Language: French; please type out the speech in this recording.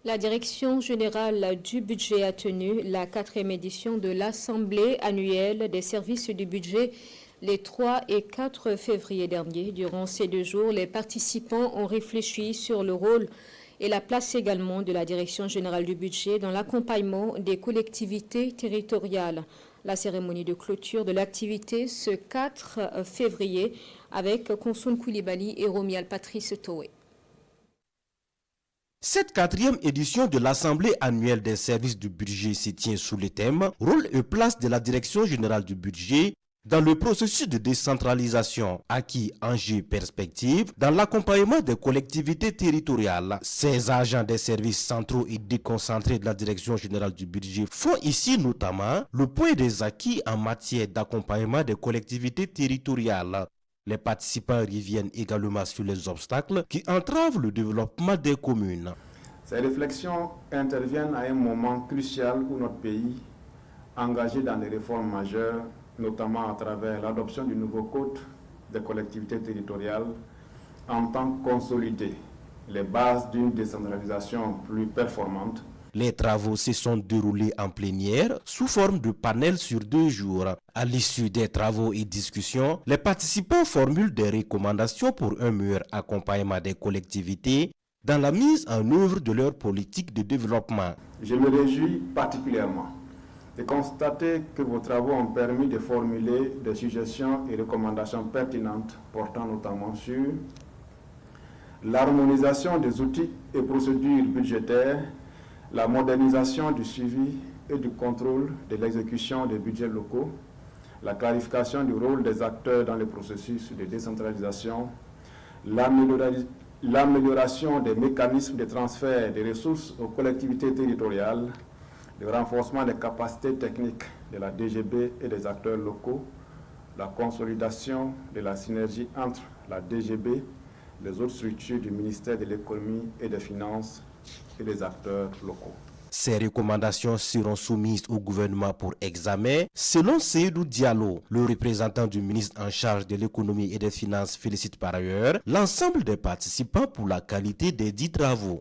La Direction générale du budget a tenu la 4e édition de l'Assemblée annuelle des services du budget les 3 et 4 février dernier. Durant ces 2 jours, les participants ont réfléchi sur le rôle et la place également de la Direction générale du budget dans l'accompagnement des collectivités territoriales. La cérémonie de clôture de l'activité ce 4 février avec Konsoun Koulibaly et Romial Patrice Toé. Cette 4e édition de l'Assemblée annuelle des services du budget se tient sous le thème « Rôle et place de la Direction générale du budget dans le processus de décentralisation, acquis, enjeux, perspectives, dans l'accompagnement des collectivités territoriales. » Ces agents des services centraux et déconcentrés de la Direction générale du budget font ici notamment le point des acquis en matière d'accompagnement des collectivités territoriales. Les participants reviennent également sur les obstacles qui entravent le développement des communes. Ces réflexions interviennent à un moment crucial où notre pays, engagé dans des réformes majeures, notamment à travers l'adoption du nouveau code des collectivités territoriales, entend consolider les bases d'une décentralisation plus performante. Les travaux se sont déroulés en plénière sous forme de panel sur 2 jours. À l'issue des travaux et discussions, les participants formulent des recommandations pour un meilleur accompagnement des collectivités dans la mise en œuvre de leur politique de développement. Je me réjouis particulièrement de constater que vos travaux ont permis de formuler des suggestions et recommandations pertinentes portant notamment sur l'harmonisation des outils et procédures budgétaires, la modernisation du suivi et du contrôle de l'exécution des budgets locaux, la clarification du rôle des acteurs dans le processus de décentralisation, l'amélioration des mécanismes de transfert des ressources aux collectivités territoriales, le renforcement des capacités techniques de la DGB et des acteurs locaux, la consolidation de la synergie entre la DGB, les autres structures du ministère de l'économie et des finances et les acteurs locaux. Ces recommandations seront soumises au gouvernement pour examen. Selon Seydou Diallo, le représentant du ministre en charge de l'économie et des finances félicite par ailleurs l'ensemble des participants pour la qualité des dits travaux.